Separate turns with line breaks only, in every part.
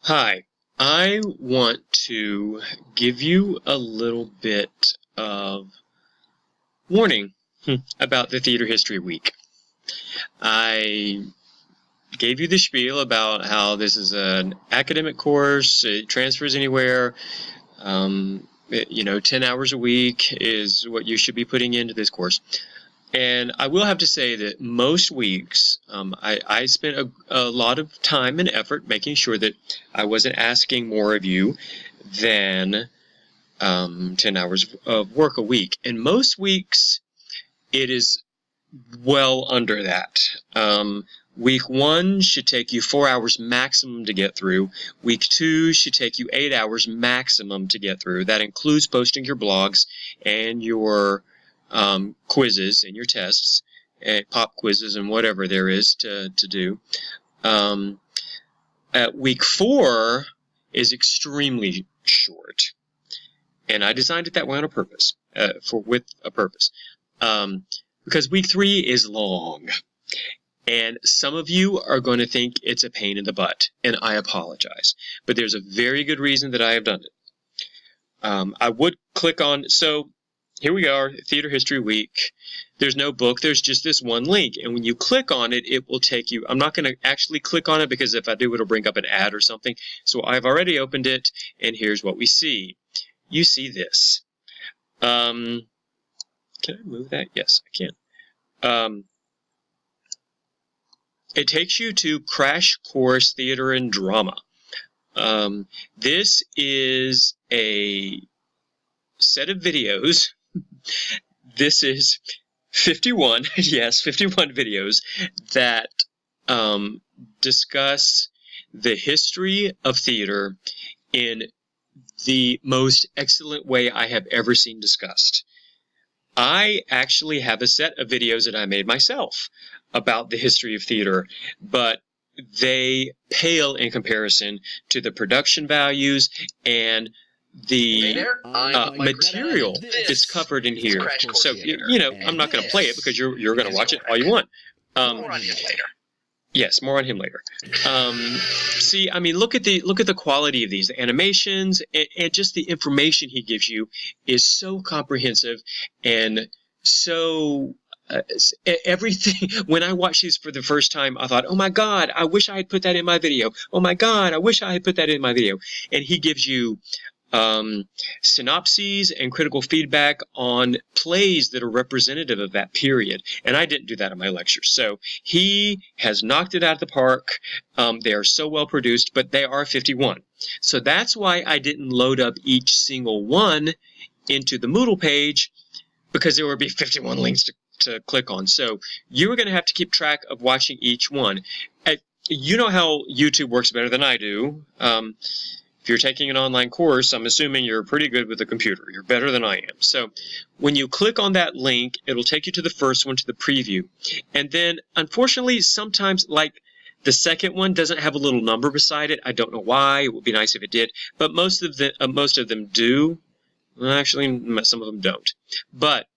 Hi, I want to give you a little bit of warning about the Theater History Week. I gave you the spiel about how this is an academic course, it transfers anywhere. 10 hours a week is what you should be putting into this course. And I will have to say that most weeks, I spent a lot of time and effort making sure that I wasn't asking more of you than 10 hours of work a week. And most weeks, it is well under that. Week 1 should take you 4 hours maximum to get through. Week 2 should take you 8 hours maximum to get through. That includes posting your blogs and your quizzes and your tests, pop quizzes and whatever there is to do. Week 4 is extremely short, and I designed it that way on a purpose, with a purpose, because week 3 is long, and some of you are going to think it's a pain in the butt, and I apologize, but there's a very good reason that I have done it. I would click on, so here we are, Theater History Week. There's no book, there's just this one link. And when you click on it, it will take you, I'm not going to actually click on it because if I do, it'll bring up an ad or something. So I've already opened it, and here's what we see. You see this. Can I move that? Yes, I can. It takes you to Crash Course Theater and Drama. This is a set of videos. This is 51, yes, 51 videos that discuss the history of theater in the most excellent way I have ever seen discussed. I actually have a set of videos that I made myself about the history of theater, but they pale in comparison to the production values and the material that's covered in here. So, I'm not going to play it because you're going to watch it all you want.
More on him later.
Yes, more on him later. See, I mean, look at the quality of these. The animations and just the information he gives you is so comprehensive and so everything. When I watched these for the first time, I thought, oh my God, I wish I had put that in my video. Oh my God, I wish I had put that in my video. And he gives you synopses and critical feedback on plays that are representative of that period. And I didn't do that in my lectures. So he has knocked it out of the park. They are so well produced, but they are 51. So that's why I didn't load up each single one into the Moodle page, because there would be 51 links to click on. So you are going to have to keep track of watching each one. You know how YouTube works better than I do. If you're taking an online course, I'm assuming you're pretty good with a computer. You're better than I am. So when you click on that link, it'll take you to the first one, to the preview. And then, unfortunately, sometimes, like the second one doesn't have a little number beside it. I don't know why. It would be nice if it did. But most of them do. Well, actually, some of them don't. But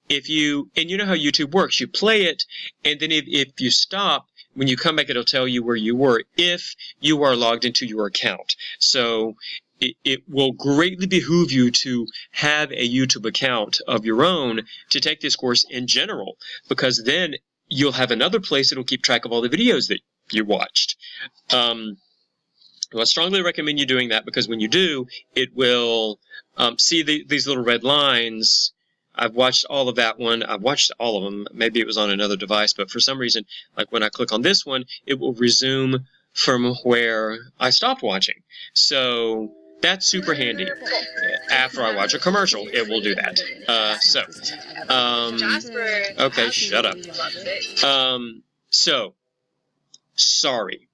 if you, and you know how YouTube works, you play it, and then if you stop, when you come back, it'll tell you where you were if you are logged into your account. So it will greatly behoove you to have a YouTube account of your own to take this course in general, because then you'll have another place that will keep track of all the videos that you watched. Well, I strongly recommend you doing that, because when you do, it will see these little red lines. I've watched all of that one. I've watched all of them. Maybe it was on another device, but for some reason, like when I click on this one, it will resume from where I stopped watching. So that's super handy. After I watch a commercial, it will do that. Okay, shut up. So, sorry.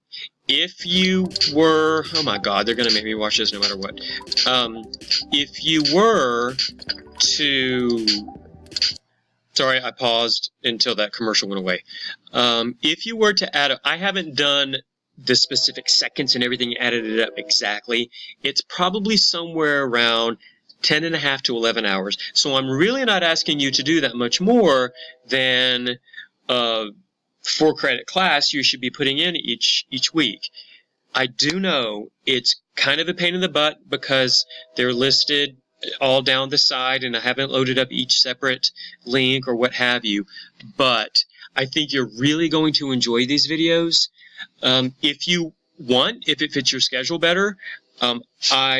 If you were, oh my God, they're going to make me watch this no matter what. If you were to, sorry, I paused until that commercial went away. If you were to add, I haven't done the specific seconds and everything, added it up exactly. It's probably somewhere around 10 and a half to 11 hours. So I'm really not asking you to do that much more than 4-credit class you should be putting in each week. I do know it's kind of a pain in the butt because they're listed all down the side and I haven't loaded up each separate link or what have you. But I think you're really going to enjoy these videos. If you want, if it fits your schedule better,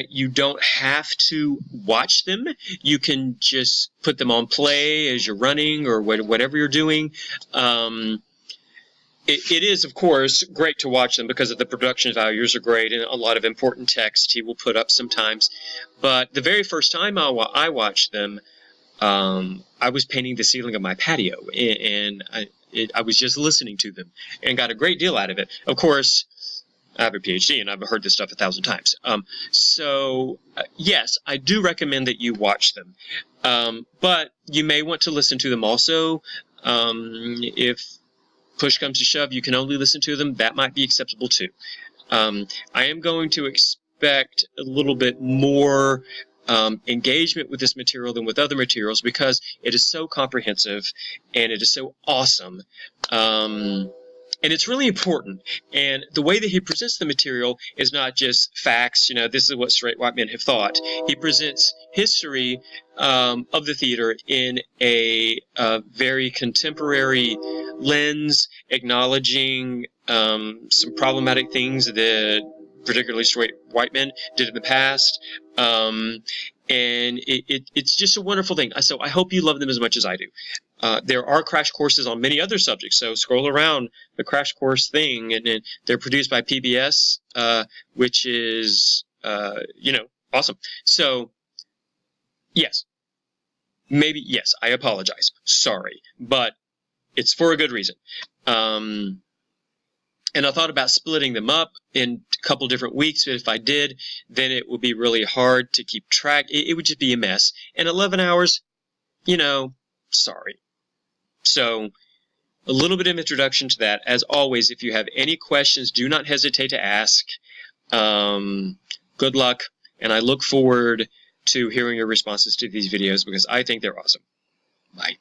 you don't have to watch them. You can just put them on play as you're running or whatever you're doing. It is, of course, great to watch them because of the production values are great and a lot of important text he will put up sometimes. But the very first time I watched them, I was painting the ceiling of my patio, and I was just listening to them and got a great deal out of it. Of course, I have a PhD and I've heard this stuff 1,000 times. Yes, I do recommend that you watch them. But you may want to listen to them also. If push comes to shove, you can only listen to them. That might be acceptable too. I am going to expect a little bit more engagement with this material than with other materials because it is so comprehensive and it is so awesome. And it's really important. And the way that he presents the material is not just facts, this is what straight white men have thought. He presents history of the theater in a very contemporary lens, acknowledging some problematic things that particularly straight white men did in the past. And it's just a wonderful thing. So I hope you love them as much as I do. There are crash courses on many other subjects, so scroll around the crash course thing, and they're produced by PBS, which is, awesome. So, yes, I apologize. Sorry, but it's for a good reason. And I thought about splitting them up in a couple different weeks, but if I did, then it would be really hard to keep track. It would just be a mess. And 11 hours, sorry. So, a little bit of introduction to that. As always, if you have any questions, do not hesitate to ask. Good luck, and I look forward to hearing your responses to these videos because I think they're awesome. Bye.